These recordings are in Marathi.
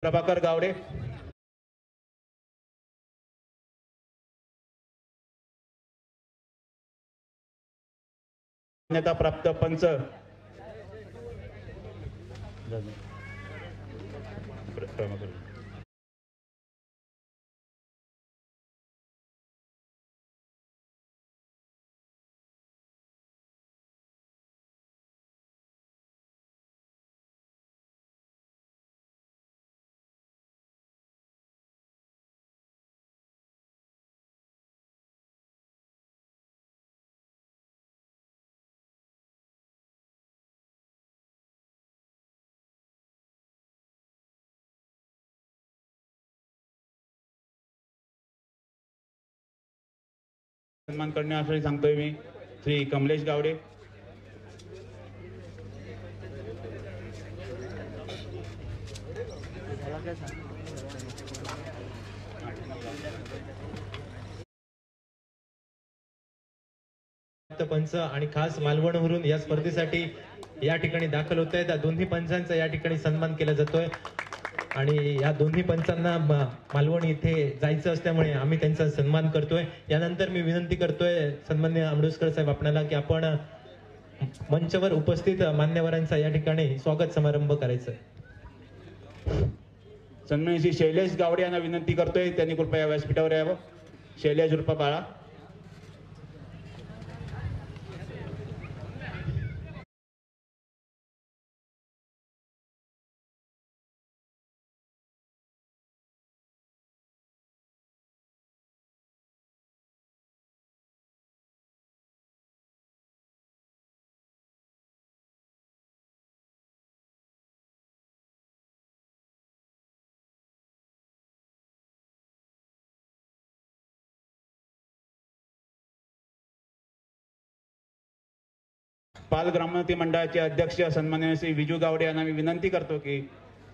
प्रभाकर गावडे, मान्यता प्राप्त पंच सन्मान करण्यासाठी सांगतोय मी श्री कमलेश गावडे, पंच आणि खास मालवणवरून या स्पर्धेसाठी या ठिकाणी दाखल होत आहेत। दोन्ही पंचांचा या ठिकाणी सन्मान केला जातोय आणि या दोन्ही पंचांना मालवण इथे जायचं असल्यामुळे आम्ही त्यांचा सन्मान करतोय। यानंतर मी विनंती करतोय सन्माननीय आमडोसकर साहेब आपल्याला की आपण मंचावर उपस्थित मान्यवरांचा या ठिकाणी स्वागत समारंभ करायचा। सन्माननीय श्री शैलेश गावडे यांना विनंती करतोय त्यांनी कृपया व्यासपीठावर यावं। शैलेश उर्फ बाळा। पाल ग्रामोन्नती मंडळाचे अध्यक्ष सन्माननीय श्री विजू गावडे यांना मी विनंती करतो की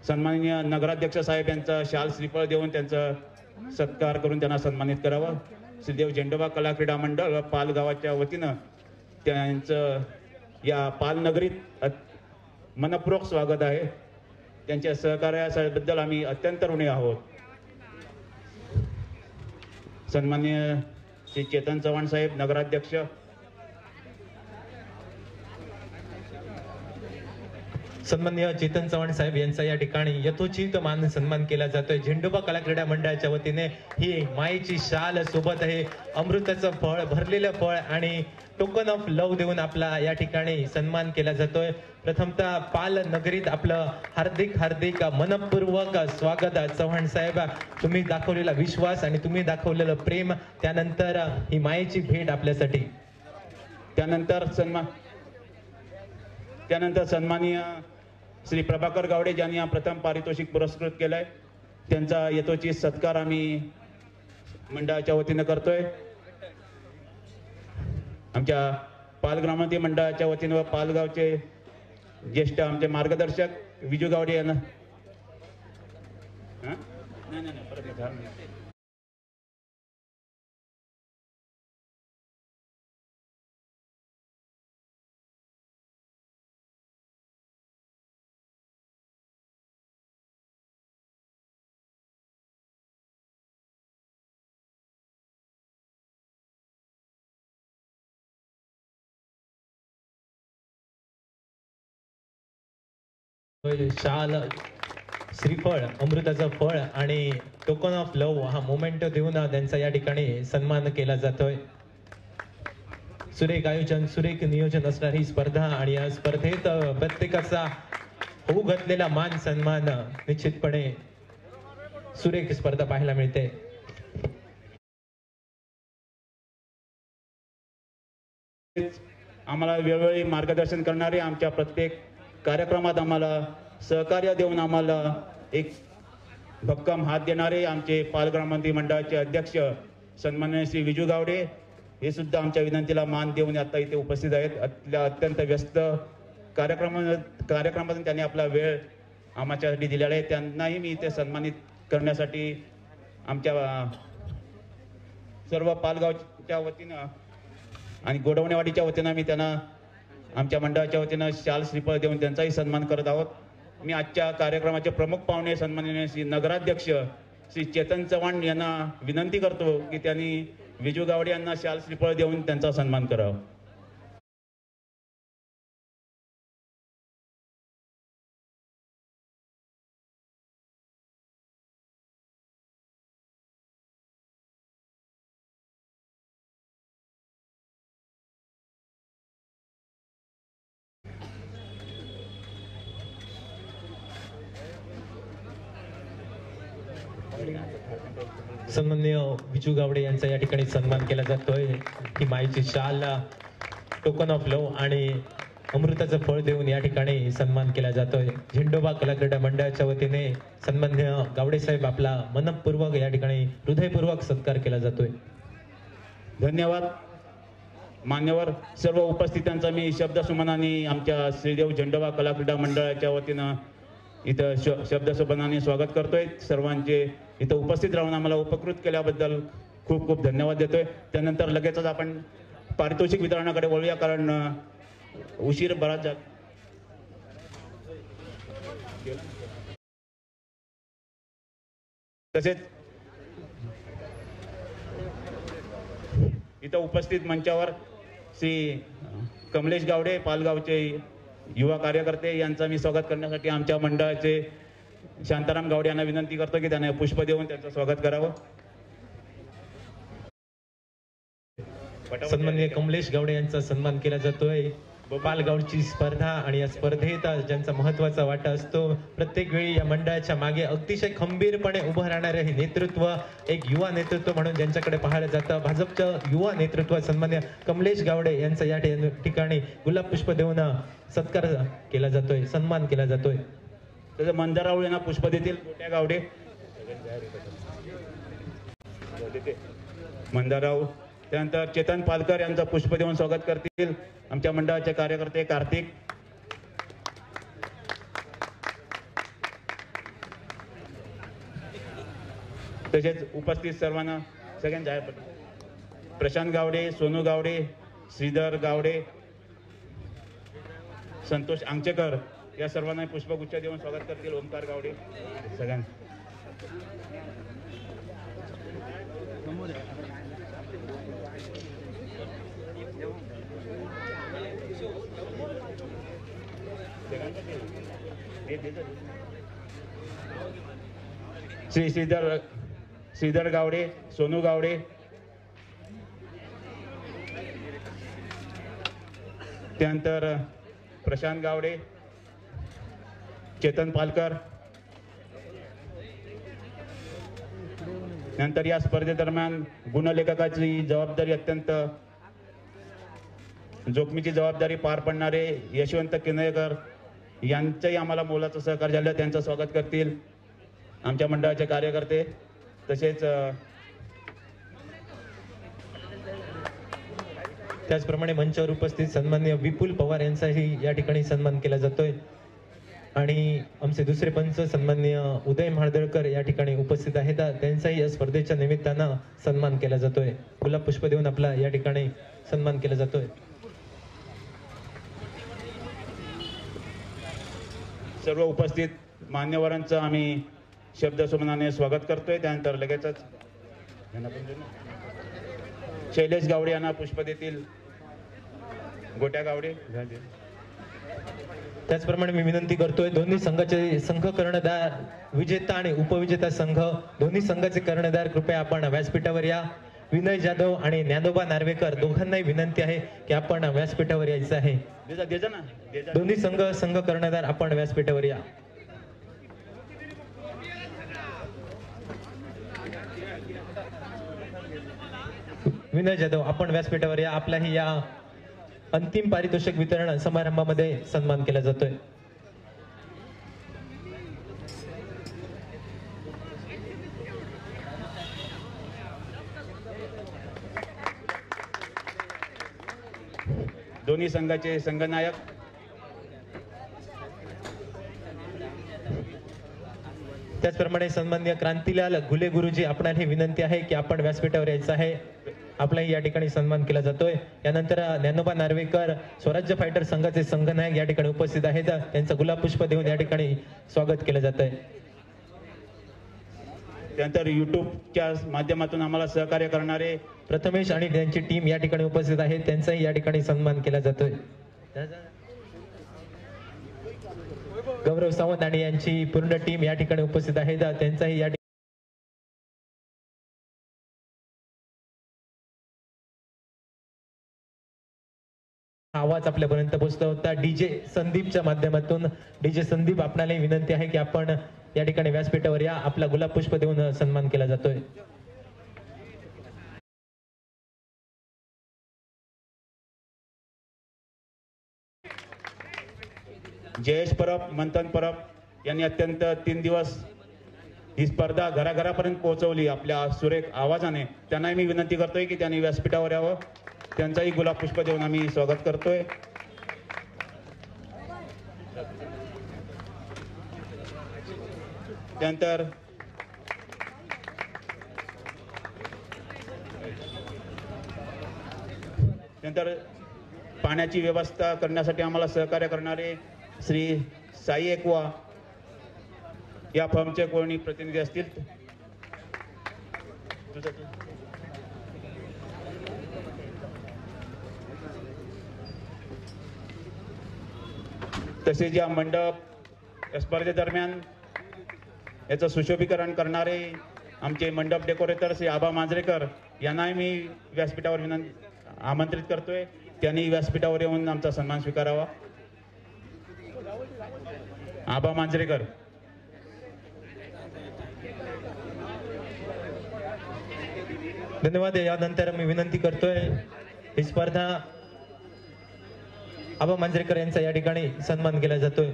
सन्माननीय नगराध्यक्ष साहेब यांचा शाल श्रीफळ देऊन त्यांचा सत्कार करून त्यांना सन्मानित करावं। श्रीदेव झेंडोबा कला क्रीडा मंडळ पाल गावाच्या वतीनं त्यांचं या पाल नगरीत मनपूर्वक स्वागत आहे। त्यांच्या सहकार्याबद्दल आम्ही अत्यंत ऋणी आहोत। सन्माननीय श्री चेतन चव्हाण साहेब नगराध्यक्ष, सन्माननीय चेतन चव्हाण साहेब यांचा या ठिकाणी यथोचित मान सन्मान केला जातोय। झेंडोबा कला क्रीडा मंडळाच्या वतीने ही मायेची शाल सोबत आहे, अमृताचं फळ, भरलेलं फळ आणि टोकन ऑफ लव देऊन आपला या ठिकाणी सन्मान केला जातोय। प्रथमतः पाल नगरीत आपलं हार्दिक हार्दिक मनपूर्वक स्वागत। चव्हाण साहेब, तुम्ही दाखवलेला विश्वास आणि तुम्ही दाखवलेलं प्रेम, त्यानंतर ही मायेची भेट आपल्यासाठी। त्यानंतर सन्माननीय श्री प्रभाकर गावडे ज्यांनी प्रथम पारितोषिक पुरस्कृत केलाय त्यांचा यथोचित सत्कार आम्ही मंडळाच्या वतीने करतोय। आमच्या पाल ग्रामोन्नती मंडळाच्या वतीने व पालगावचे ज्येष्ठ आमचे मार्गदर्शक विजू गावडे यांना शाल, श्रीफळ, अमृताचं फळ आणि टोकन ऑफ लव हा मोमेंट देऊन त्यांचा या ठिकाणी सन्मान केला जातोय। सुरेख आयोजन, सुरेख नियोजन असणार ही स्पर्धा आणि या स्पर्धेत प्रत्येकाचा होऊ घातलेला मान सन्मान निश्चितपणे सुरेख स्पर्धा पाहायला मिळते। आम्हाला वेळोवेळी मार्गदर्शन करणारे, आमच्या प्रत्येक कार्यक्रमात आम्हाला सहकार्य देऊन आम्हाला एक भक्कम हात देणारे आमचे पाल ग्रामोन्नती मंडळाचे अध्यक्ष सन्माननीय श्री विजू गावडे हे सुद्धा आमच्या विनंतीला मान देऊन आता इथे उपस्थित आहेत। अत्यंत व्यस्त कार्यक्रमातून त्यांनी आपला वेळ आमच्यासाठी दिलेला आहे। त्यांनाही मी इथे सन्मानित करण्यासाठी आमच्या सर्व पालगावच्या वतीनं आणि गोडवणेवाडीच्या वतीनं मी त्यांना आमच्या मंडळाच्या वतीनं शाल श्रीफळ देऊन त्यांचाही सन्मान करत आहोत। मी आजच्या कार्यक्रमाचे प्रमुख पाहुणे सन्माननीय श्री नगराध्यक्ष श्री चेतन चव्हाण यांना विनंती करतो की त्यांनी विजू गावडे यांना शाल श्रीफळ देऊन त्यांचा सन्मान करावा. सन्माननीय विजू गावडे यांचा या ठिकाणी सन्मान केला जातोय. ही माईची शाल, टोकन ऑफ लव आणि अमृताचं फळ देऊन या ठिकाणी सन्मान केला जातोय. झेंडोबा कला क्रीडा मंडळाच्या वतीने सन्माननीय गावडे साहेब आपला मनपूर्वक या ठिकाणी हृदयपूर्वक सत्कार केला जातोय. धन्यवाद. मान्यवर सर्व उपस्थितांचा मी शब्दसुमनाने आमच्या श्रीदेव झेंडोबा कला क्रीडा मंडळाच्या वतीनं इथं शब्दसुमनाने स्वागत करतोय. सर्वांचे इथं उपस्थित राहून आम्हाला उपकृत केल्याबद्दल खूप खूप धन्यवाद देतोय. त्यानंतर लगेचच आपण पारितोषिक वितरणाकडे वळूया, कारण उशीर बराच झाला. तसेच इथं उपस्थित मंचावर श्री कमलेश गावडे पालगावचे युवा कार्यकर्ते यांचा मी स्वागत करण्यासाठी आमच्या मंडळाचे शांताराम गावडे यांना विनंती करतो की त्यांना पुष्प देऊन त्यांचं स्वागत करावं. सन्माननीय कमलेश गावडे यांचा सन्मान केला जातोय. पालगावची स्पर्धा आणि या स्पर्धेत ज्यांचा महत्वाचा वाटा असतो, प्रत्येक वेळी या मंडळाच्या मागे अतिशय खंबीरपणे उभं राहणारे हे नेतृत्व, एक युवा नेतृत्व म्हणून ज्यांच्याकडे पाहिलं जातं, भाजपचं युवा नेतृत्व सन्माननीय कमलेश गावडे यांचा या ठिकाणी गुलाब पुष्प देऊन सत्कार केला जातोय, सन्मान केला जातोय. तसं मंदाराव यांना पुष्प देतील गोट्या गावडे. मंदाराव. त्यानंतर चेतन पालकर यांचं पुष्प देऊन स्वागत करतील आमच्या मंडळाचे कार्यकर्ते कार्तिक. तसेच उपस्थित सर्वांना सगळ्यांना जाहीर प्रशांत गावडे, सोनू गावडे, श्रीधर गावडे, संतोष आंगचेकर या सर्वांना पुष्पगुच्छ देऊन स्वागत करतील ओमकार गावडे. सगळ्यांना श्री श्रीधर गावडे, सोनू गावडे, त्यानंतर प्रशांत गावडे, चेतन पालकर. नंतर या स्पर्धेदरम्यान गुणलेखकाची जबाबदारी, अत्यंत जोखमीची जबाबदारी पार पडणारे यशवंत किनयकर यांचंही आम्हाला मोलाचं सहकार्य झालं, त्यांचं स्वागत करतील आमच्या मंडळाचे कार्यकर्ते. तसेच त्याचप्रमाणे मंचावर उपस्थित सन्माननीय विपुल पवार यांचाही या ठिकाणी सन्मान केला जातोय. आणि आमचे दुसरे पंच सन्माननीय उदय म्हाळदळकर या ठिकाणी उपस्थित आहेत, त्यांचाही या स्पर्धेच्या निमित्तानं सन्मान केला जातोय. गुलाब पुष्प देऊन आपला या ठिकाणी सन्मान केला जातोय. सर्व उपस्थित मान्यवरांचं आम्ही शब्दसुमनाने स्वागत करतोय. त्यानंतर लगेचच शैलेश गावडे यांना पुष्प देतील गोट्या गावडे. त्याचप्रमाणे मी विनंती करतोय, दोन्ही संघाचे संघ कर्णधार, विजेता आणि उपविजेता संघ, दोन्ही संघाचे कर्णधार कृपया आपण व्यासपीठावर या. विनय जाधव आणि ज्ञानोबा नार्वेकर दोघांनाही विनंती आहे की आपण व्यासपीठावर यायचं आहे. दोन्ही संघ कर्णधार आपण व्यासपीठावर या. विनय जाधव आपण व्यासपीठावर या. आपलाही या अंतिम पारितोषिक वितरण समारंभामध्ये सन्मान केला जातोय. दोन्ही संघाचे संघनायक त्याचप्रमाणे सन्माननीय क्रांतीलाल घुले गुरुजी, आपणाला विनंती आहे की आपण व्यासपीठावर यायचं आहे. आपलाही या ठिकाणी सन्मान केला जातोय. यानंतर ज्ञानोबा नार्वेकर स्वराज्य फायटर संघाचे संघनायक या ठिकाणी उपस्थित आहेत. त्यांचं गुलाब पुष्प देऊन या ठिकाणी स्वागत केलं जात आहे. त्यानंतर युट्यूबच्या माध्यमातून आम्हाला सहकार्य करणारे प्रथमेश आणि त्यांची टीम या ठिकाणी उपस्थित आहेत. त्यांचाही या ठिकाणी सन्मान केला जातोय. गौरव सावंत आणि यांची पूर्ण टीम या ठिकाणी उपस्थित आहेत. त्यांचाही या आवाज आपल्यापर्यंत पोहोचला होता डीजे संदीपच्या माध्यमातून. डीजे संदीप, आपणालाही विनंती आहे की आपण या ठिकाणी व्यासपीठावर या. आपला गुलाब पुष्प देऊन सन्मान केला जातोय. जयेश परब, मंथन परब यांनी अत्यंत 3 दिवस ही स्पर्धा घराघरापर्यंत पोहोचवली आपल्या सुरेख आवाजाने. त्यांनाही मी विनंती करतोय की त्यांनी व्यासपीठावर यावं. त्यांचाही गुलाब पुष्प देऊन आम्ही स्वागत करतोय. त्यानंतर पाण्याची व्यवस्था करण्यासाठी आम्हाला सहकार्य करणारे श्री साई एकवा या फर्मचे कोणी प्रतिनिधी असतील. तसेच या मंडप स्पर्धेदरम्यान याचं सुशोभीकरण करणारे आमचे मंडप डेकोरेटर श्री आबा मांजरेकर यांनाही मी व्यासपीठावर आमंत्रित करतोय. त्यांनी व्यासपीठावर येऊन आमचा सन्मान स्वीकारावा. आबा मांजरेकर. धन्यवाद. यानंतर मी विनंती करतोय ही स्पर्धा आबा मांजरेकर यांचा या ठिकाणी सन्मान केला जातोय.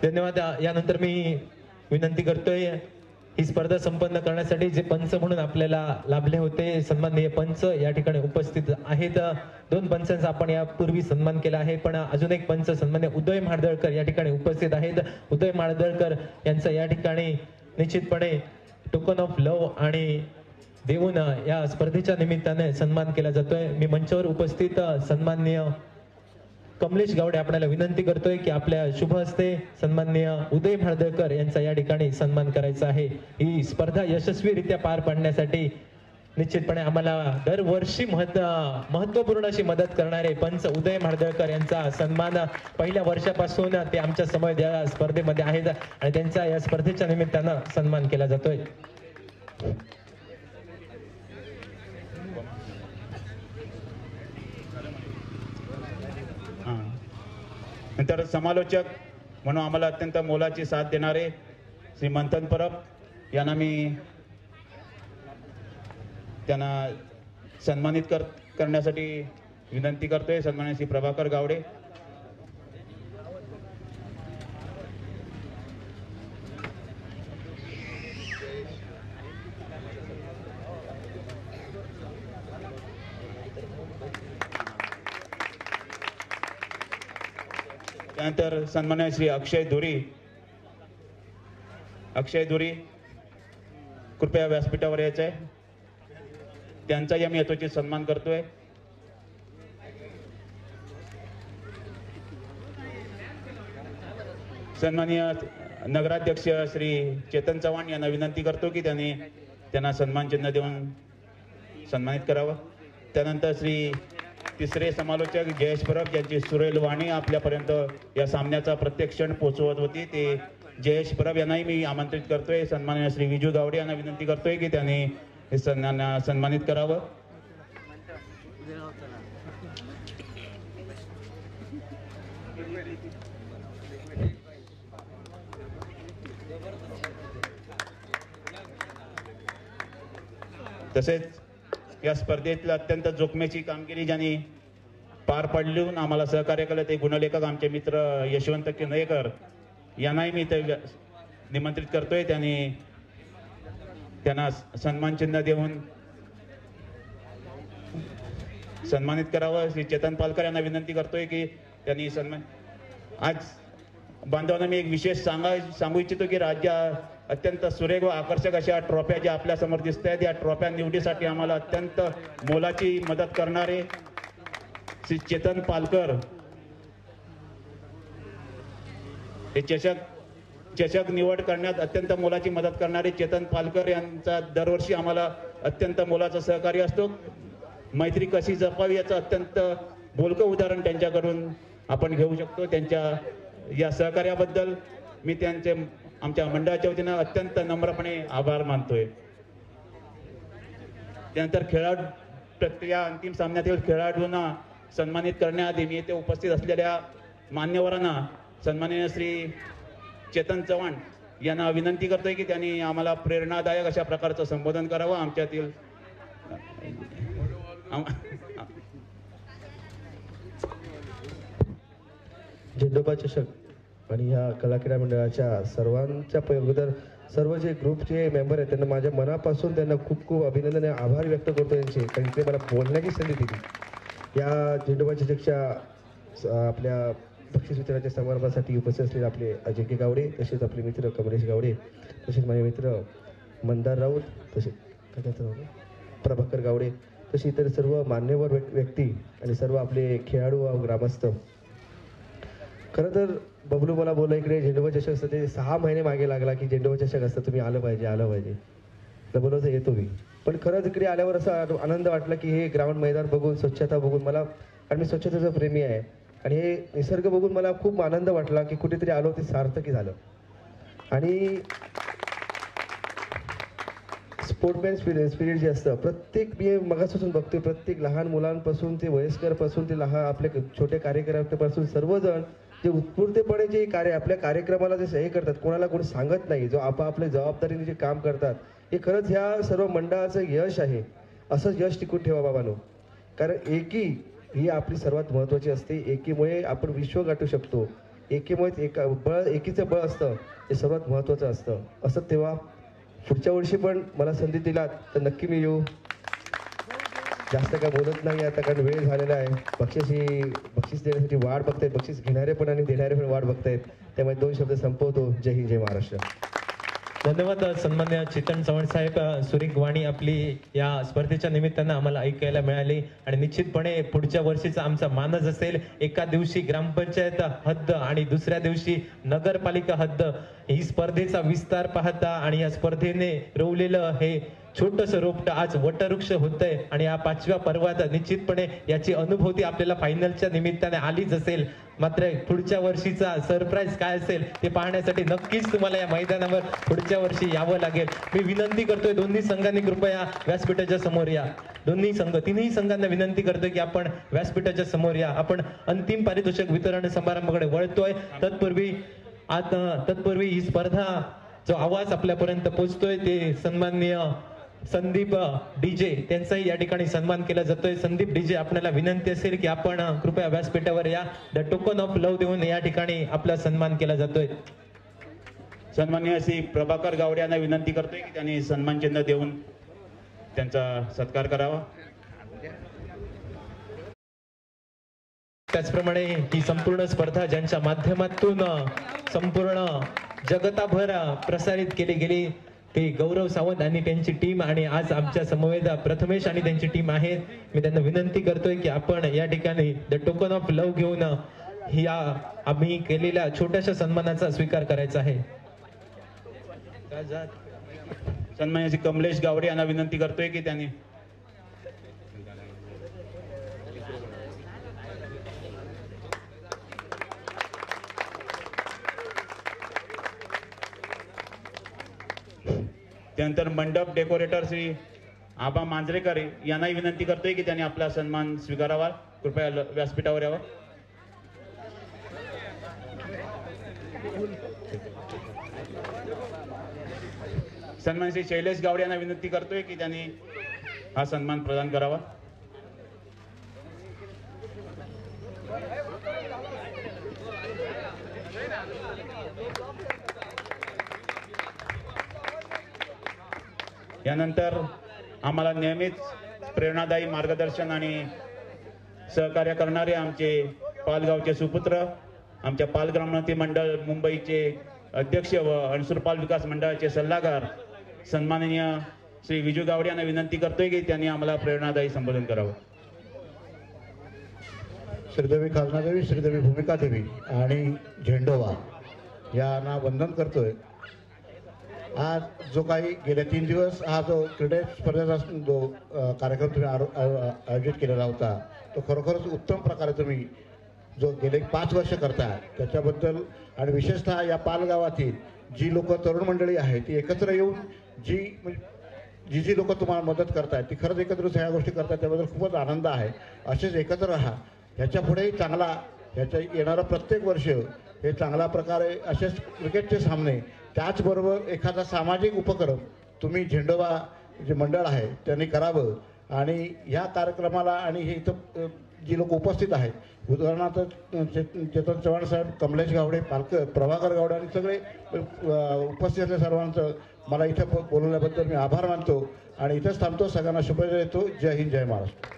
धन्यवाद. यानंतर मी विनंती करतोय ही स्पर्धा संपन्न करण्यासाठी जे पंच म्हणून आपल्याला लाभले होते सन्माननीय पंच या ठिकाणी उपस्थित आहेत. 2 पंचांचा आपण यापूर्वी सन्मान केला आहे, पण अजून एक पंच सन्माननीय उदय माडदळकर या ठिकाणी उपस्थित आहेत. उदय माडदळकर यांचा या ठिकाणी निश्चितपणे टोकन ऑफ लव्ह आणि देऊन या स्पर्धेच्या निमित्ताने सन्मान केला जातोय. मी मंचावर उपस्थित सन्माननीय कमलेश गावडे आपल्याला विनंती करतोय की आपल्या शुभ हस्ते सन्माननीय उदय माडदळकर यांचा या ठिकाणी सन्मान करायचा आहे. ही स्पर्धा यशस्वीरित्या पार पाडण्यासाठी निश्चितपणे आम्हाला दरवर्षी महत्वपूर्ण अशी मदत करणारे पंच उदय माडदळकर यांचा सन्मान पहिल्या वर्षापासून ते आमच्या समोर या स्पर्धेमध्ये आहेत आणि त्यांचा या स्पर्धेच्या निमित्तानं सन्मान केला जातोय. नंतर समालोचक म्हणून आम्हाला अत्यंत मोलाची साथ देणारे श्री मंथन परब यांना मी त्यांना सन्मानित करण्यासाठी विनंती करतोय. सन्माननीय श्री प्रभाकर गावडे. त्यानंतर सन्माननीय श्री अक्षय धुरी कृपया व्यासपीठावर यायचं आहे. त्यांचाही आम्ही यथोचित सन्मान करतोय. सन्माननीय नगराध्यक्ष श्री चेतन चव्हाण यांना विनंती करतो की त्यांना सन्मान चिन्ह देऊन सन्मानित करावं. त्यानंतर श्री तिसरे समालोचक जयेश परब यांची सुरेल वाणी आपल्यापर्यंत या सामन्याचा प्रत्येक क्षण पोहोचवत होती ते जयेश परब यांनाही मी आमंत्रित करतोय. सन्माननीय श्री विजू गावडे यांना विनंती करतोय की त्यांनी हे सन्मानित करावं. तसेच या स्पर्धेतल्या अत्यंत जोखमीची कामगिरी ज्यांनी पार पाडून आम्हाला सहकार्य केलं ते गुणलेखक आमचे मित्र यशवंत किनयेकर यांनाही मी इथे निमंत्रित करतोय. त्यांना सन्मान चिन्ह देऊन सन्मानित करावं. श्री चेतन पालकर यांना विनंती करतोय की त्यांनी आज बांधवांना मी एक विशेष सांगू इच्छितो की राज्य अत्यंत सुरेख व आकर्षक अशा ट्रॉफ्या ज्या आपल्या समोर दिसत आहेत, या ट्रॉफ्या निवडीसाठी आम्हाला अत्यंत मोलाची मदत करणारे श्री चेतन पालकर हे चषक निवड करण्यात अत्यंत मोलाची मदत करणारे चेतन पालकर यांचा दरवर्षी आम्हाला अत्यंत मोलाचं सहकार्य असतो. मैत्री कशी जपावी याचं अत्यंत बोलकं उदाहरण त्यांच्याकडून आपण घेऊ शकतो. त्यांच्या या सहकार्याबद्दल मी त्यांचे आमच्या मंडळाच्या वतीनं अत्यंत नम्रपणे आभार मानतोय. त्यानंतर या अंतिम सामन्यातील खेळाडूंना सन्मानित करण्याआधी मी येथे उपस्थित असलेल्या मान्यवरांना सन्माननीय श्री चेतन चव्हाण यांना विनंती करतोय की त्यांनी आम्हाला प्रेरणादायक अशा प्रकारचं संबोधन करावं. आमच्यातील झेंडोबा चषक आणि ह्या कलाक्रीडा मंडळाच्या सर्वांच्या अगोदर सर्व जे ग्रुपचे मेंबर आहेत त्यांना माझ्या मनापासून त्यांना खूप खूप अभिनंदन आणि आभार व्यक्त करतो यांचे, कारण ते मला बोलण्याची संधी दिली. या झेंडोबा चषकच्या आपल्या बक्षीस वितरणाच्या समारंभासाठी उपस्थित असलेले आपले अजिंक्य गावडे, तसेच आपले मित्र कमलेश गावडे, तसेच माझे मित्र मंदार राऊत, तसेच प्रभाकर गावडे, तसे इतर सर्व मान्यवर व्यक्ती आणि सर्व आपले खेळाडू व ग्रामस्थ. खरं तर बबलू मला बोलला इकडे झेंडोबा चषक असतं, ते 6 महिने मागे लागला की झेंडोबा चषक असतं, तुम्ही आलं पाहिजे. तर बोलवतं येतो मी. पण खरंच इकडे आल्यावर असा आनंद वाटला की हे ग्राउंड मैदान बघून, स्वच्छता बघून मला, आणि मी स्वच्छतेचा प्रेमी आहे, आणि हे निसर्ग बघून मला खूप आनंद वाटला की कुठेतरी आलो ते सार्थकी झालं. आणि स्पोर्टमॅन स्पिरिट जे असतं प्रत्येक, मी मगापासून बघतोय प्रत्येक लहान मुलांपासून ते वयस्करपासून ते लहान आपले छोटे कार्यकर्त्यापासून सर्वजण जे उत्स्फूर्तपणे जे कार्य आपल्या कार्यक्रमाला जे हे करतात, कोणाला कोणी सांगत नाही, जो आपल्या जबाबदारीने जे काम करतात, हे खरंच ह्या सर्व मंडळाचं यश आहे. असंच यश टिकून ठेवा बाबांनो, कारण एकी ही आपली सर्वात महत्त्वाची असते. एकीमुळे आपण विश्व गाठू शकतो. एकीमुळे एकीचं बळ असतं, हे सर्वात महत्त्वाचं असतं. असं तेव्हा पुढच्या वर्षी पण मला संधी दिलात तर नक्की मी येऊ. जास्त काय बोलत नाही आता, कारण वेळ झालेला आहे. बक्षीस देण्यासाठी वाट बघतायत, बक्षीस घेणारे पण आणि देणारे पण वाट बघतायत. त्यामुळे 2 शब्द संपवतो. जय हिंद, जय महाराष्ट्र. धन्यवाद सन्मान्य चेतन चव्हाण साहेब. सुरेख वाणी आपली या स्पर्धेच्या निमित्तानं आम्हाला ऐकायला मिळाली, आणि निश्चितपणे पुढच्या वर्षीचा आमचा मानस असेल एका दिवशी ग्रामपंचायत हद्द आणि दुसऱ्या दिवशी नगरपालिका हद्द. ही स्पर्धेचा विस्तार पाहता आणि या स्पर्धेने रोवलेलं हे छोटंसं रोपटं आज वटवृक्ष होतंय, आणि या 5व्या पर्वात निश्चितपणे याची अनुभूती आपल्याला फायनलच्या निमित्ताने आलीच असेल. मात्र पुढच्या वर्षीचा सरप्राईज काय असेल ते पाहण्यासाठी नक्कीच तुम्हाला या मैदानावर पुढच्या वर्षी यावं लागेल. मी विनंती करतोय दोन्ही संघांनी कृपया व्यासपीठाच्या समोर या. तिन्ही संघांना विनंती करतोय की आपण व्यासपीठाच्या समोर या. आपण अंतिम पारितोषिक वितरण समारंभाकडे वळतोय. तत्पूर्वी ही स्पर्धा जो आवाज आपल्यापर्यंत पोहोचतोय ते सन्माननीय संदीप डीजे त्यांचाही या ठिकाणी सन्मान केला जातोय. संदीप डीजे, आपल्याला विनंती असेल की आपण कृपया व्यासपीठावर या. द टोकन ऑफ लव्ह देऊन या ठिकाणी आपला सन्मान केला जातोय. सन्माननीय श्री प्रभाकर गावडे यांना विनंती करतोय की त्यांनी सन्मान चिन्ह देऊन त्यांचा सत्कार करावा. त्याचप्रमाणे ही संपूर्ण स्पर्धा ज्यांच्या माध्यमातून संपूर्ण जगताभर प्रसारित केली गेली ते गौरव सावंत आणि त्यांची टीम, आणि आज आमच्या समवेत प्रथमेश आणि त्यांची टीम आहे. मी त्यांना विनंती करतोय की आपण या ठिकाणी द टोकन ऑफ लव्ह घेऊन या आम्ही केलेल्या छोट्याशा सन्मानाचा स्वीकार करायचा आहे. सन्माननीय श्री कमलेश गावडे यांना विनंती करतोय की त्यांनी त्यानंतर मंडप डेकोरेटर श्री आबा मांजरेकर यांनाही विनंती करतोय की त्यांनी आपला सन्मान स्वीकारावा. कृपया व्यासपीठावर यावं. सन्मान श्री शैलेश गावडे यांना विनंती करतोय की त्यांनी हा सन्मान प्रदान करावा. यानंतर आम्हाला नेहमीच प्रेरणादायी मार्गदर्शन आणि सहकार्य करणारे आमचे पालगावचे सुपुत्र आमच्या पाल ग्रामोन्नती मंडळ मुंबईचे अध्यक्ष व अणसूर पाल विकास मंडळाचे सल्लागार सन्माननीय श्री विजू गावडे यांना विनंती करतोय की त्यांनी आम्हाला प्रेरणादायी संबोधन करावं. श्रीदेवी खाजनादेवी, श्रीदेवी भूमिका देवी आणि झेंडोबा यांना वंदन करतोय. आज जो काही गेले 3 दिवस हा जो क्रीडा स्पर्धेचा जो कार्यक्रम तुम्ही आयोजित केलेला होता तो खरोखरच उत्तम प्रकारे तुम्ही जो गेले 5 वर्ष करताय त्याच्याबद्दल आणि विशेषतः या पालगावातील जी लोक तरुण मंडळी आहे ती एकत्र येऊन जी लोक तुम्हाला मदत करतायत ती खरंच एकत्र ह्या गोष्टी करतात त्याबद्दल खूपच आनंद आहे. असेच एकत्र राहा. ह्याच्या पुढेही चांगला ह्याच्या येणारं प्रत्येक वर्ष हे चांगल्या प्रकारे असेच क्रिकेटचे सामने त्याचबरोबर एखादा सामाजिक उपक्रम तुम्ही झेंडोबा जे मंडळ आहे त्यांनी करावं. आणि ह्या कार्यक्रमाला आणि हे इथं जी लोक उपस्थित आहेत उदाहरणार्थ चेतन चव्हाण साहेब, कमलेश गावडे, प्रभाकर गावडे आणि सगळे उपस्थित असलेल्या सर्वांचं मला इथं बोलवल्याबद्दल मी आभार मानतो आणि इथंच थांबतो. सगळ्यांना शुभेच्छा देतो. जय हिंद, जय महाराष्ट्र.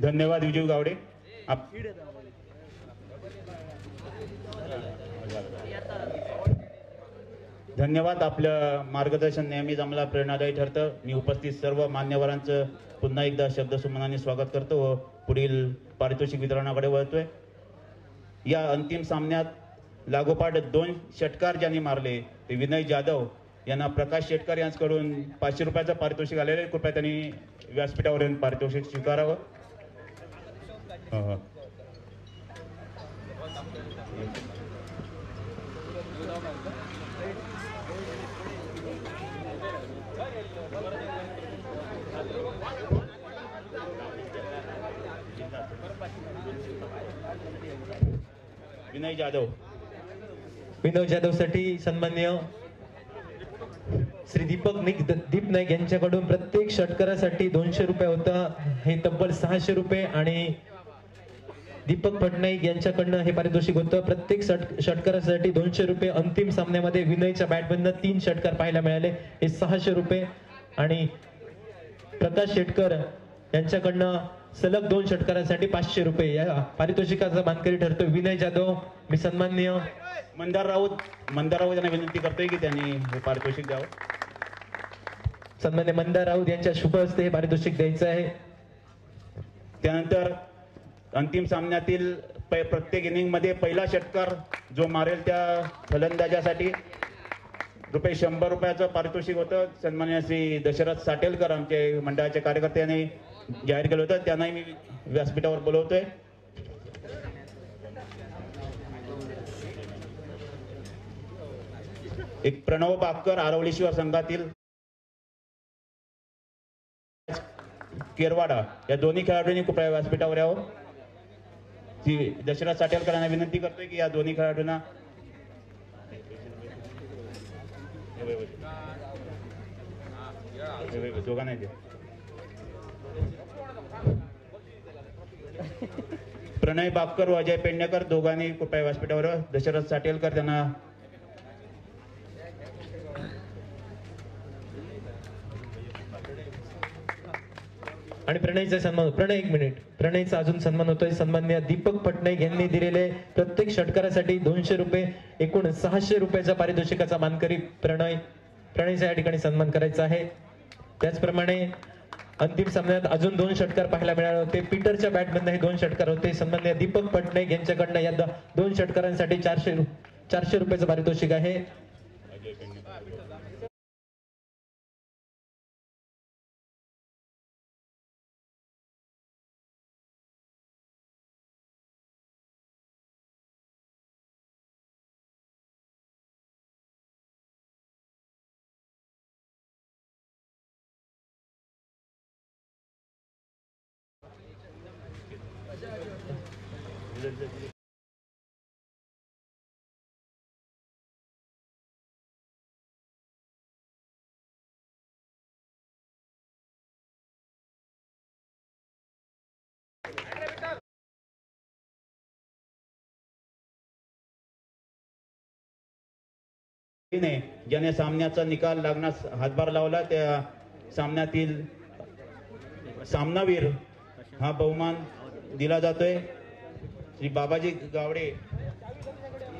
धन्यवाद विजू गावडे. धन्यवाद. आपलं मार्गदर्शन नेहमीच आम्हाला प्रेरणादायी ठरतं. मी उपस्थित सर्व मान्यवरांचं पुन्हा एकदा शब्दसुमनाने स्वागत करतो व पुढील पारितोषिक वितरणाकडे वळतोय. या अंतिम सामन्यात लागोपाठ 2 षटकार ज्यांनी मारले ते विनय जाधव यांना प्रकाश शेटकर यांच्याकडून 500 रुपयाचं पारितोषिक आलेले. कृपया त्यांनी व्यासपीठावर येऊन पारितोषिक स्वीकारावं. विनय जाधवसाठी सन्माननीय श्री दीप नाईक यांच्याकडून प्रत्येक षटकारासाठी 200 रुपये होतं. हे तब्बल 600 रुपये. आणि दीपक पटनाईक यांच्याकडनं हे पारितोषिक होतं प्रत्येक षटकारासाठी 200 रुपये. अंतिम सामन्यामध्ये विनयच्या बॅटमधनं 3 षटकार पाहायला मिळाले. हे 600 रुपये. आणि प्रकाश शेटकर यांच्याकडनं सलग 2 षटकारासाठी 500 रुपये. या पारितोषिकाचा मानकरी ठरतो विनय जाधव. मी सन्माननीय मंदार राऊत यांना विनंती करतोय की त्यांनी हे पारितोषिक द्यावं. सन्मान्य मंदार राऊत यांच्या शुभ हस्ते हे पारितोषिक द्यायचं आहे. त्यानंतर अंतिम सामन्यातील प्रत्येक इनिंग मध्ये पहिला षटकार जो मारेल त्या फलंदाजासाठी ₹100 रुपयाचं पारितोषिक होतं. सन्माननीय श्री दशरथ साटेलकर आमचे मंडळाचे कार्यकर्ते यांनी जाहीर केलं होतं. त्यांनाही मी व्यासपीठावर बोलवतोय. एक प्रणव बाकर आरवली शिवार संघातील केरवाडा या दोन्ही खेळाडूंनी कृपया व्यासपीठावर यावं. दशरथ साटेलकर यांना विनंती करतोय की या दोन्ही खेळाडूंना दोघांना प्रणय बापकर व अजय पेडणेकर दोघांनी कृपया व्यासपीठावर. दशरथ साटेलकर त्यांना आणि प्रणयचा सन्मान. प्रणय 1 मिनिट. प्रणयचा अजून सन्मान होतोय. सन्माननीय दीपक पटनाईक यांनी दिलेले प्रत्येक षटकारासाठी 200 रुपये एकूण 600 रुपयाचा पारितोषिकाचा मानकरी प्रणयचा या ठिकाणी सन्मान करायचा आहे. त्याचप्रमाणे अंतिम सामन्यात अजून 2 षटकार पाहायला मिळाले होते. पीटरच्या बॅटमधनं हे 2 षटकार होते. सन्माननीय दीपक पटनाईक यांच्याकडनं या 2 षटकारांसाठी 400 रुपयाचं पारितोषिक आहे. ज्याने सामन्याचा निकाल लागण्यास हातभार लावला त्या सामन्यातील सामनावीर हा बहुमान दिला जातोय. श्री बाबाजी गावडे.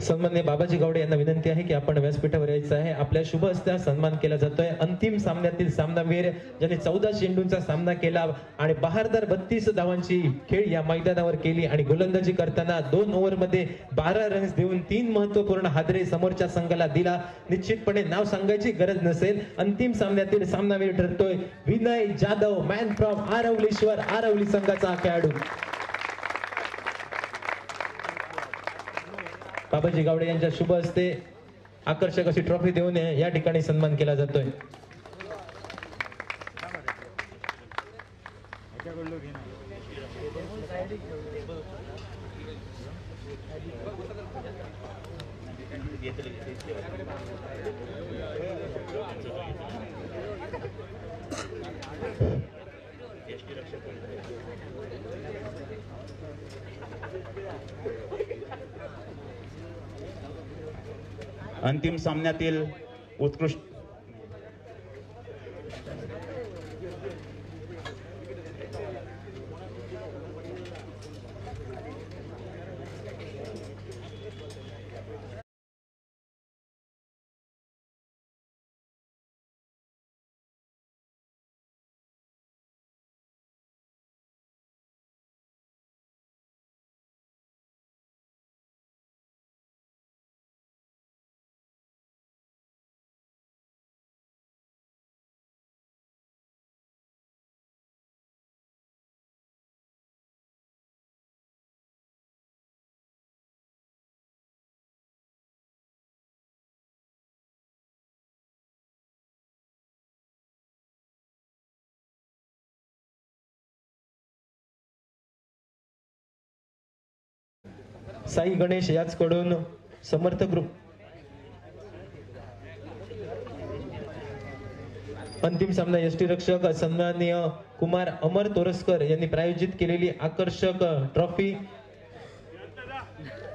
सन्माननीय बाबाजी गावडे यांना विनंती आहे की आपण व्यासपीठावर यायचं आहे. आपल्या शुभ हस्ते सन्मान केला जातोय. अंतिम सामन्यातील सामनावीर ज्यांनी 14 चेंडूंचा सामना केला आणि बहारदार 32 धावांची खेळ या मैदानावर केली आणि गोलंदाजी करताना 2 ओव्हरमध्ये 12 रन्स देऊन 3 महत्वपूर्ण हादरे समोरच्या संघाला दिला. निश्चितपणे नाव सांगायची गरज नसेल. अंतिम सामन्यातील सामनावीर ठरतोय विनय जाधव, मॅन फ्रॉम आरवलीश्वर, आरवली संघाचा खेळाडू. बाबाजी गावडे यांच्या शुभ हस्ते आकर्षक अशी ट्रॉफी देऊन या ठिकाणी सन्मान केला जातोय. अंतिम सामन्यातील उत्कृष्ट साई गणेश याचकडून समर्थ ग्रुप. अंतिम सामना यष्टी रक्षक सन्माननीय कुमार अमर तोरसकर यांनी प्रायोजित केलेली आकर्षक ट्रॉफी.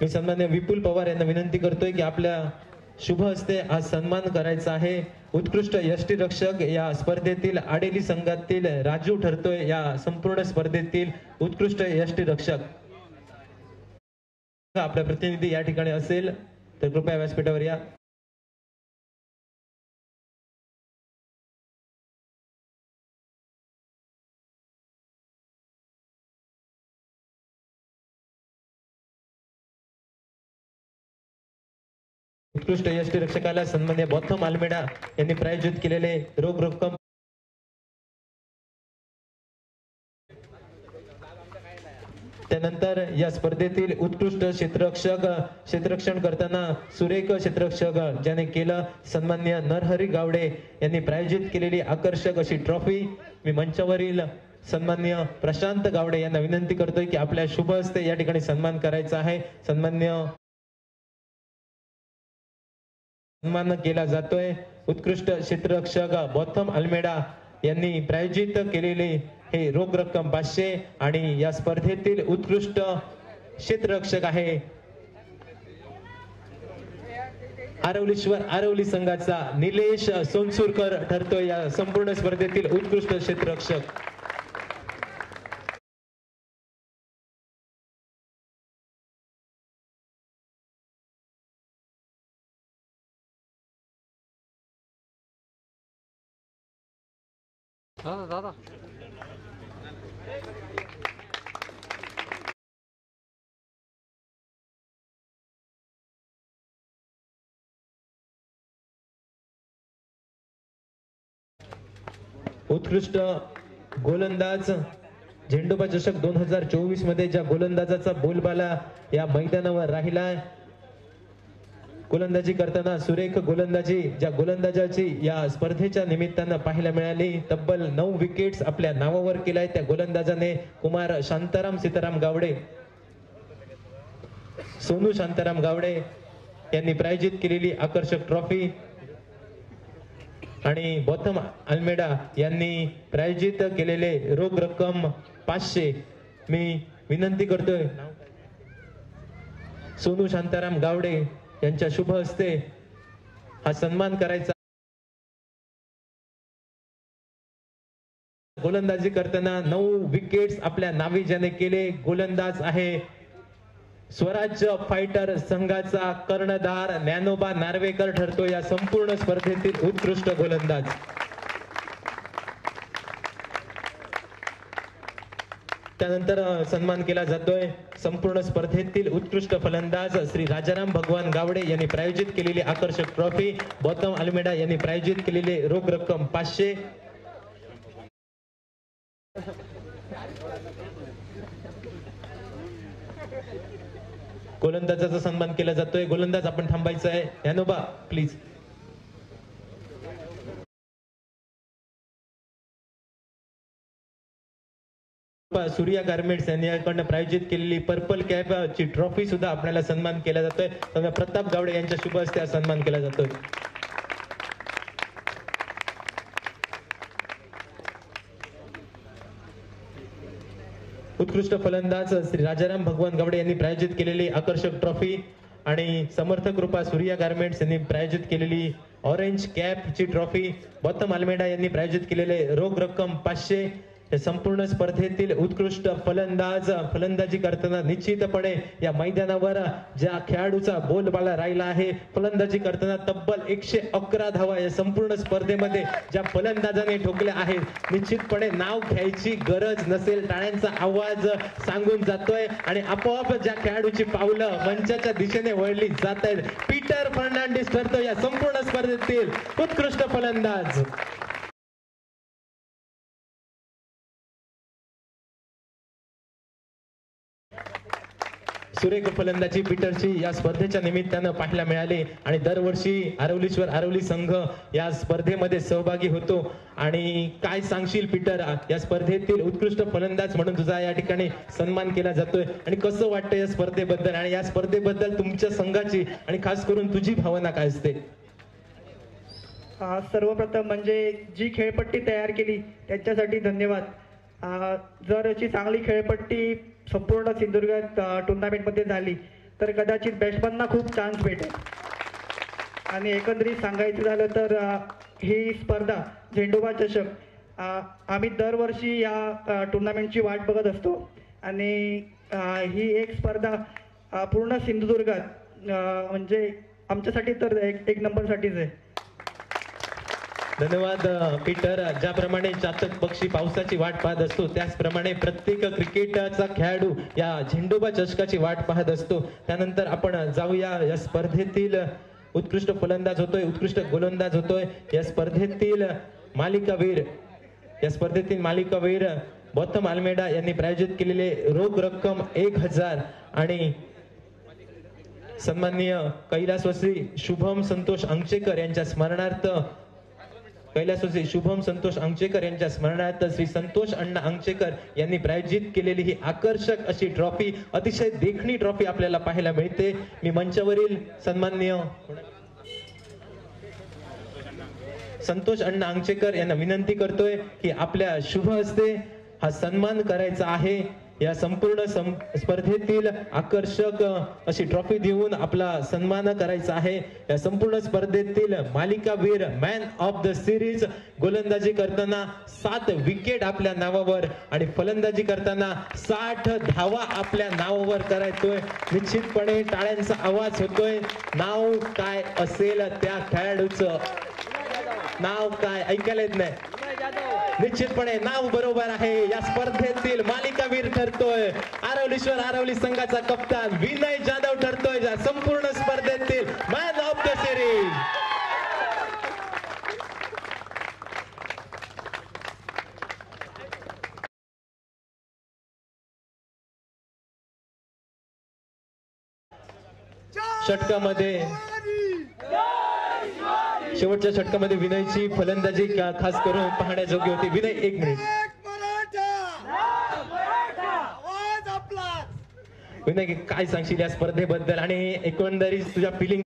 मी सन्माननीय विपुल पवार यांना विनंती करतोय की आपल्या शुभ हस्ते आज सन्मान करायचा आहे. उत्कृष्ट यष्टी रक्षक या स्पर्धेतील आडेली संघातील राजू ठरतोय या संपूर्ण स्पर्धेतील उत्कृष्ट यष्टी रक्षक. आपला प्रतिनिधी या ठिकाणी असेल तर कृपया व्यासपीठावर या. उत्कृष्ट यष्टी रक्षकाला सन्माननीय बॉथम आल्मेडा यांनी प्रायोजित केलेले रोख रक्कम. त्यानंतर या स्पर्धेतील उत्कृष्ट क्षेत्ररक्षण करताना सुरेख क्षेत्ररक्षक ज्याने केलं सन्माननीय नरहरी गावडे यांनी प्रायोजित केलेली आकर्षक अशी ट्रॉफी. मी मंचावरील सन्माननीय प्रशांत गावडे यांना विनंती करतोय की आपल्या शुभ हस्ते या ठिकाणी सन्मान करायचा आहे. सन्मान केला जातोय. उत्कृष्ट क्षेत्ररक्षक बॉथम अल्मेडा यांनी प्रायोजित केलेले हे रोख रक्कम 500 आणि या स्पर्धेतील उत्कृष्ट क्षेत्ररक्षक आहे आरवलीश्वर आरवली संघाचा निलेश सोनसुरकर ठरतोय या संपूर्ण स्पर्धेतील उत्कृष्ट क्षेत्ररक्षक. दादा उत्कृष्ट गोलंदाज झेंडोबा चषक 2024 मध्ये ज्या गोलंदाजाचा बोलबाला या मैदानावर राहिला. गोलंदाजी करताना सुरेख गोलंदाजी ज्या गोलंदाजाची या स्पर्धेच्या निमित्तानं पाहायला मिळाली. तब्बल 9 विकेट्स आपल्या नावावर केलाय त्या गोलंदाजाने कुमार शांताराम सीताराम गावडे, सोनू शांताराम गावडे यांनी प्रायोजित केलेली आकर्षक ट्रॉफी आणि बॉथम अल्मेडा यांनी प्रायोजित केलेले रोख रक्कम 500. मी विनंती करतोय सोनू शांताराम गावडे यांच्या शुभ हस्ते हा सन्मान करायचा. गोलंदाजी करताना 9 विकेट्स आपल्या नावे ज्याने केले. गोलंदाज आहे स्वराज्य फायटर संघाचा कर्णधार ज्ञानोबा नार्वेकर ठरतो या संपूर्ण स्पर्धेतील उत्कृष्ट गोलंदाज. त्यानंतर सन्मान केला जातोय संपूर्ण स्पर्धेतील उत्कृष्ट फलंदाज श्री राजाराम भगवान गावडे यांनी प्रायोजित केलेली आकर्षक ट्रॉफी. गौतम अल्मेडा यांनी प्रायोजित केलेले रोख रक्कम 500. गोलंदाजाचा सन्मान केला जातोय. गोलंदाज आपण थांबायचं आहे. ज्ञानोबा प्लीज. सूर्या गारमेंट्स यांच्याकडून प्रायोजित केलेली पर्पल कॅप ची ट्रॉफी सुद्धा आपल्याला सन्मान केला जातोय. त्यामुळे प्रताप गावडे यांच्या शुभ हस्ते सन्मान केला जातोय. उत्कृष्ट फलंदाज श्री राजाराम भगवान गावडे यांनी प्रायोजित केलेली आकर्षक ट्रॉफी आणि समर्थक कृपा सूर्या गारमेंट्स यांनी प्रायोजित केलेली ऑरेंज कॅप ची ट्रॉफी. गौतम अल्मेडा यांनी प्रायोजित केलेले रोख रक्कम 500. हे संपूर्ण स्पर्धेतील उत्कृष्ट फलंदाजी करताना निश्चितपणे या मैदानावर ज्या खेळाडूचा बोलबाला राहिला आहे, फलंदाजी करताना तब्बल 111 धावा या संपूर्ण स्पर्धेमध्ये ज्या फलंदाजाने ठोकल्या आहेत, निश्चितपणे नाव घ्यायची गरज नसेल. टाळ्यांचा आवाज सांगून जातोय आणि आपोआप ज्या खेळाडूची पावलं मंचाच्या दिशेने वळली जात आहेत. पीटर फर्नांडिस ठरतो या संपूर्ण स्पर्धेतील उत्कृष्ट फलंदाज. सुरेख फलंदाजी पीटरची या स्पर्धेच्या निमित्तानं पाहायला मिळाली आणि दरवर्षी आरवली संघ या स्पर्धेमध्ये सहभागी होतो. आणि काय सांगशील पीटर, या स्पर्धेतील उत्कृष्ट फलंदाज म्हणून तुझा या ठिकाणी सन्मान केला जातोय आणि कसं वाटतं या स्पर्धेबद्दल आणि या स्पर्धेबद्दल तुमच्या संघाची आणि खास करून तुझी भावना काय असते? सर्वप्रथम म्हणजे जी खेळपट्टी तयार केली त्याच्यासाठी धन्यवाद. जर याची चांगली खेळपट्टी संपूर्ण सिंधुदुर्ग टुर्नामेंटमध्ये झाली तर कदाचित बॅट्समनना खूप चान्स भेटेल. आणि एकंदरीत सांगायचं झालं तर ही स्पर्धा झेंडोबा चषक आम्ही दरवर्षी या टुर्नामेंटची वाट बघत असतो आणि ही एक स्पर्धा पूर्ण सिंधुदुर्गात म्हणजे आमच्यासाठी तर एक नंबरसाठीच आहे. धन्यवाद पीटर. ज्याप्रमाणे चातक पक्षी पावसाची वाट पाहत असतो, त्याचप्रमाणे प्रत्येक क्रिकेटचा खेळाडू या झेंडोबा चषकाची वाट पाहत असतो. त्यानंतर आपण जाऊया या स्पर्धेतील उत्कृष्ट फलंदाज होतोय, उत्कृष्ट गोलंदाज होतोय. या स्पर्धेतील मालिकावीर गौतम अल्मेडा यांनी प्रायोजित केलेले रोख रक्कम 1000 आणि सन्माननीय कैलासवासी शुभम संतोष अंगचेकर यांच्या स्मरणार्थ श्री संतोष अण्णा अंगचेकर यांनी प्रायोजित केलेली ही आकर्षक अशी ट्रॉफी, अतिशय देखणी ट्रॉफी आपल्याला पाहायला मिळते. मी मंचावरील सन्माननीय संतोष अण्णा अंगचेकर यांना विनंती करतोय की आपल्या शुभ हस्ते हा सन्मान करायचा आहे. या संपूर्ण स्पर्धेतील आकर्षक अशी ट्रॉफी देऊन आपला सन्मान करायचा आहे. या संपूर्ण स्पर्धेतील मालिकावीर मॅन ऑफ द सिरीज, गोलंदाजी करताना 7 विकेट आपल्या नावावर आणि फलंदाजी करताना 60 धावा आपल्या नावावर करायचोय. निश्चितपणे टाळ्यांचा आवाज होतोय. नाव काय असेल त्या खेळाडूचं? नाव काय ऐकायला येत नाही. निश्चितपणे नाव बरोबर आहे. या स्पर्धेतील मालिकावीर ठरतोय आरवली संघाचा कप्तान विनय जाधव ठरतोय या संपूर्ण स्पर्धेतील मॅन ऑफ द सिरीज. षटकामध्ये शेवटच्या षटकामध्ये विनयची फलंदाजी खास करून पाहण्याजोगी होती. विनय, 1 मिनिट. विनय, काय सांगशील या स्पर्धेबद्दल आणि एकंदरीत तुझ्या फिलिंग?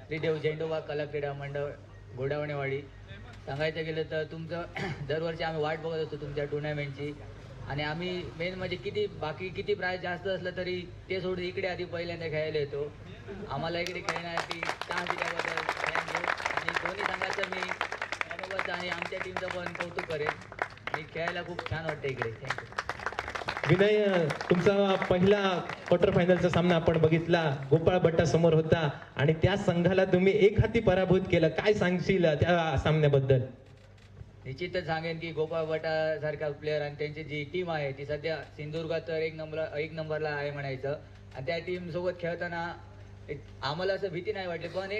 श्रीदेव झेंडोबा कला क्रीडा मंडळ घोडावणेवाडी. सांगायचं गेलं तर तुमचं दरवर्षी आम्ही वाट बघत असतो तुमच्या टुर्नामेंटची आणि आम्ही मेन म्हणजे किती प्राइस जास्त असलं तरी ते सोडून इकडे आधी पहिल्यांदा खेळायला येतो. आम्हाला इकडे खेळण्यासाठी चान्स दिल्याबद्दल थँक्यू. आणि दोन्ही संघाचं मी धन्यवाद त्यांचं आणि आमच्या टीमचं पण कौतुक करेन. आणि खेळायला खूप छान वाटतं इकडे. थँक्यू. विनय, तुमचा पहिला क्वार्टर फायनलचा सामना आपण बघितला, गोपाळ भट्टा समोर होता आणि त्या संघाला तुम्ही एक हाती पराभूत केलं. काय सांगशील त्या सामन्याबद्दल? निश्चितच सांगेन की गोपाळ भटा सारखा प्लेअर आणि त्यांची जी टीम आहे ती सध्या सिंधुदुर्गात तर एक नंबरला आहे म्हणायचं. आणि त्या टीम सोबत खेळताना आम्हाला असं भीती नाही वाटली, पण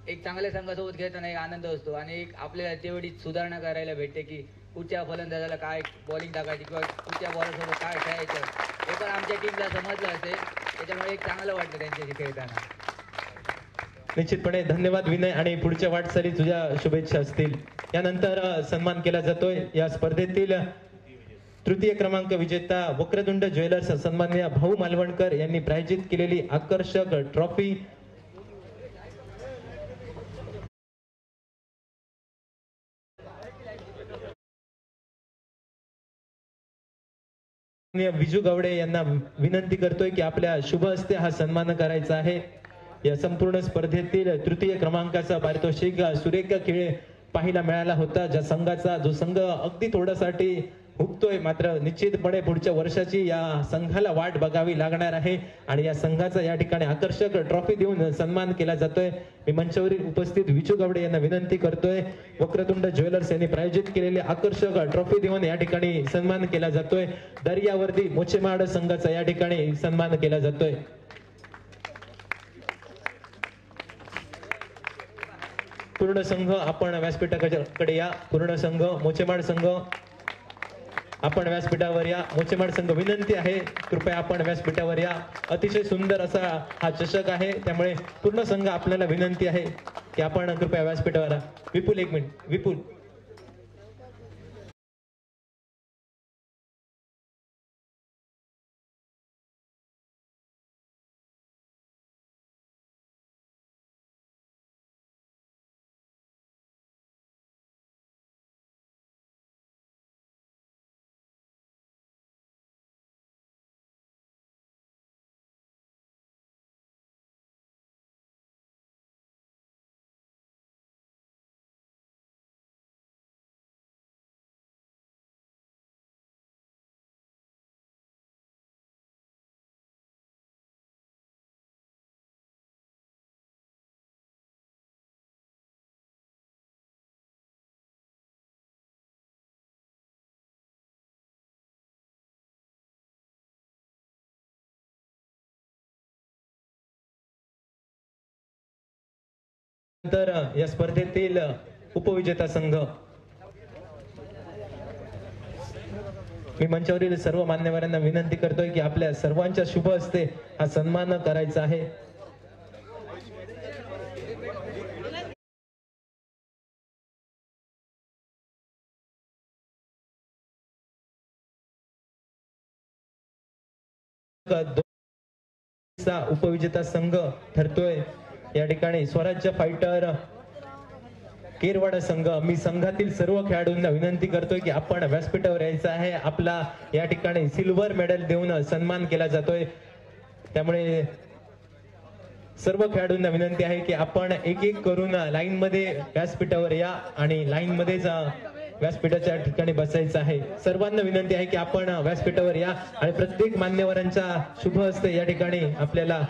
एक चांगल्या संघासोबत खेळताना एक आनंद असतो आणि एक आपल्याला तेवढी सुधारणा करायला भेटते की कुठच्या फलंदाजाला काय बॉलिंग टाकायची किंवा कुठच्या बॉलरसोबत काय खेळायचं हे पण आमच्या टीमला समजलं असेल. त्याच्यामुळे एक चांगलं वाटतं त्यांच्याशी खेळताना. निश्चितपणे धन्यवाद विनय, आणि पुढच्या वाटचाली तुझ्या शुभेच्छा असतील. यानंतर सन्मान केला जातोय या स्पर्धेतील तृतीय क्रमांक विजेता वक्रतुंड ज्वेलर्स सन्माननीय भाऊ मालवणकर यांनी प्रायोजित केलेली आकर्षक ट्रॉफी विजू गावडे यांना विनंती करतोय की आपल्या शुभ हस्ते हा सन्मान करायचा आहे. या संपूर्ण स्पर्धेतील तृतीय क्रमांकाचा पारितोषिक सुरेख खेळ पाहायला मिळाला होता. जो संघ अगदी थोड्यासाठी हुकतोय, मात्र निश्चितपणे पुढच्या वर्षाची या संघाला वाट बघावी लागणार आहे आणि या संघाचा या ठिकाणी आकर्षक ट्रॉफी देऊन सन्मान केला जातोय. मी मंचावरील उपस्थित विजू गावडे यांना विनंती करतोय, वक्रतुंड ज्वेलर्स यांनी प्रायोजित केलेले आकर्षक ट्रॉफी देऊन या ठिकाणी सन्मान केला जातोय. दर्यावर्दी मोचेमाड संघाचा या ठिकाणी सन्मान केला जातोय. पूर्ण संघ आपण व्यासपीठाकडे या. पूर्ण संघ, मोचेमाड संघ आपण व्यासपीठावर या. मोचेमाड संघ विनंती आहे, कृपया आपण व्यासपीठावर या. अतिशय सुंदर असा हा चषक आहे, त्यामुळे पूर्ण संघ आपल्याला विनंती आहे की आपण कृपया व्यासपीठावर या. विपुल, एक मिनिट. विपुल, तर या स्पर्धेतील उपविजेता संघ, मी मंचावरील सर्व मान्यवरांना विनंती करतोय की आपल्या सर्वांच्या शुभ हस्ते हा सन्मान करायचा आहे. उपविजेता संघ ठरतोय या ठिकाणी स्वराज्य फायटर केरवाडा संघ. मी संघातील सर्व खेळाडूंना विनंती करतोय की आपण व्यासपीठावर यायचं आहे. आपला या ठिकाणी सिल्वर मेडल देऊन सन्मान केला जातोय, त्यामुळे सर्व खेळाडूंना विनंती आहे की आपण एक एक करून लाईन मध्ये व्यासपीठावर या आणि लाईन मध्येच व्यासपीठाच्या ठिकाणी बसायचं आहे. सर्वांना विनंती आहे की आपण व्यासपीठावर या आणि प्रत्येक मान्यवरांच्या शुभ हस्ते या ठिकाणी आपल्याला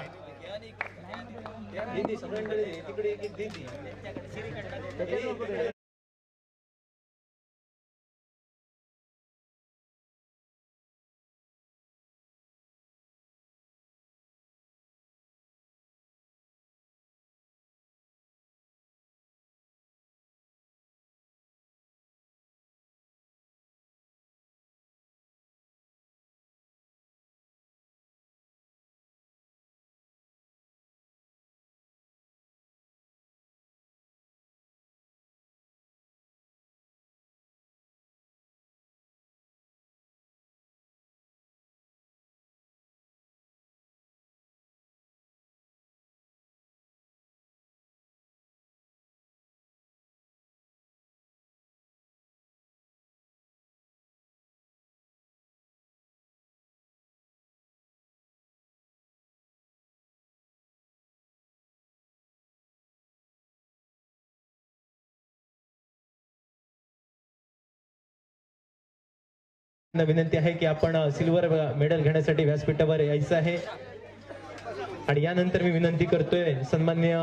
विनंती आहे की आपण सिल्वर मेडल घेण्यासाठी व्यासपीठावर यायचं आहे. आणि यानंतर मी विनंती करतोय सन्माननीय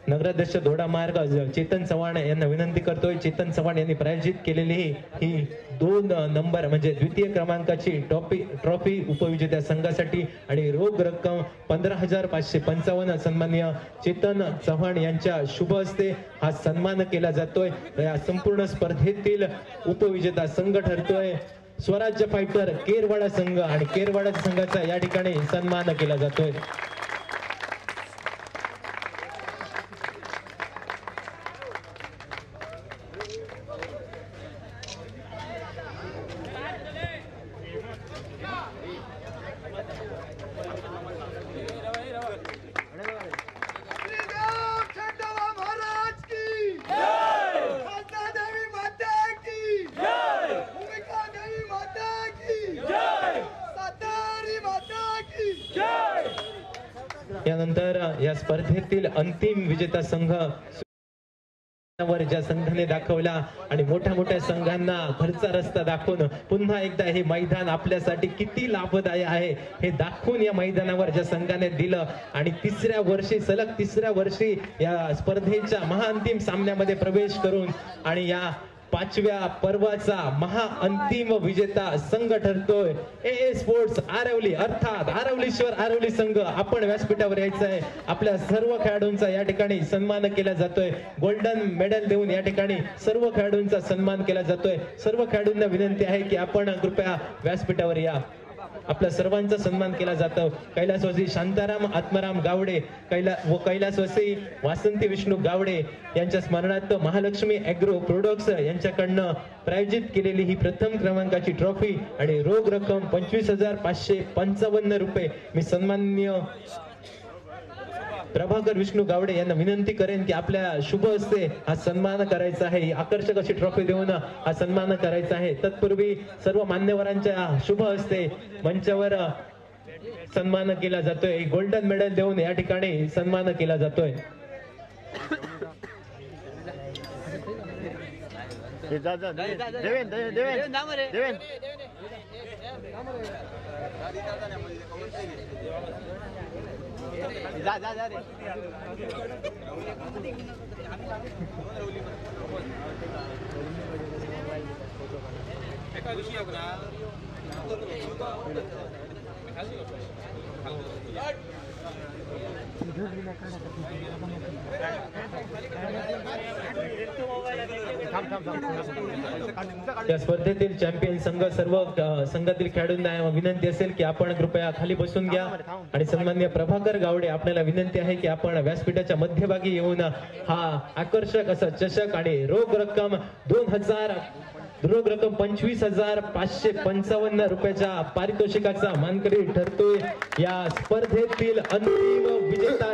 नगराध्यक्ष दोडामार्ग चेतन चव्हाण यांना विनंती करतोय. चेतन चव्हाण यांनी प्रायोजित केलेली ही 2 नंबर म्हणजे द्वितीय क्रमांकाची ट्रॉफी उपविजेत्या संघासाठी आणि रोख रक्कम 15,555 सन्माननीय चेतन चव्हाण यांच्या शुभ हस्ते हा सन्मान केला जातोय. या संपूर्ण स्पर्धेतील उपविजेता संघ ठरतोय स्वराज्य फायटर केरवाडा संघ आणि केरवाडा संघाचा या ठिकाणी सन्मान केला जातोय. यानंतर या स्पर्धेतील अंतिम विजेता संघ वर ज्या संघाने दाखवला आणि मोठ्या संघांना घरचा रस्ता दाखवून पुन्हा एकदा हे मैदान आपल्यासाठी किती लाभदायी आहे हे दाखवून या मैदानावर ज्या संघाने दिलं आणि सलग तिसऱ्या वर्षी या स्पर्धेच्या महाअंतिम सामन्यामध्ये प्रवेश करून आणि या 5व्या पर्वाचा महाअंतिम विजेता संघ ठरतोय ए स्पोर्ट्स आरवली अर्थात आरवलीश्वर आरवली संघ. आपण व्यासपीठावर यायचं आहे. आपल्या सर्व खेळाडूंचा या ठिकाणी सन्मान केला जातोय. गोल्डन मेडल देऊन या ठिकाणी सर्व खेळाडूंचा सन्मान केला जातोय. सर्व खेळाडूंना विनंती आहे की आपण कृपया व्यासपीठावर या. आपल्या सर्वांचा सन्मान केला जातो. कैलासवासी शांताराम आत्माराम गावडे कैलासवासी वासंती विष्णू गावडे यांच्या स्मरणार्थ महालक्ष्मी ॲग्रो प्रोडक्ट्स यांच्याकडनं प्रायोजित केलेली ही प्रथम क्रमांकाची ट्रॉफी आणि रोख रक्कम 25,555 रुपये मी सन्माननीय प्रभाकर विष्णू गावडे यांना विनंती करेन की आपल्या शुभ हस्ते हा सन्मान करायचा आहे. आकर्षक अशी ट्रॉफी देऊन हा सन्मान करायचा आहे. तत्पूर्वी सर्व मान्यवरांच्या शुभ हस्ते मंचावर सन्मान केला जातोय. गोल्डन मेडल देऊन या ठिकाणी सन्मान केला जातोय. या स्पर्धेतील चॅम्पियन संघ सर्व संघातील खेळाडूंना विनंती असेल की आपण कृपया खाली बसून घ्या आणि सन्माननीय प्रभाकर गावडे आपल्याला विनंती आहे की आपण व्यासपीठाच्या मध्यभागी येऊन हा आकर्षक असा चषक आणि रोख रक्कम 25,555 रुपयाच्या पारितोषिकाचा मानकरी ठरतोय. या स्पर्धेतील अंतिम विजेता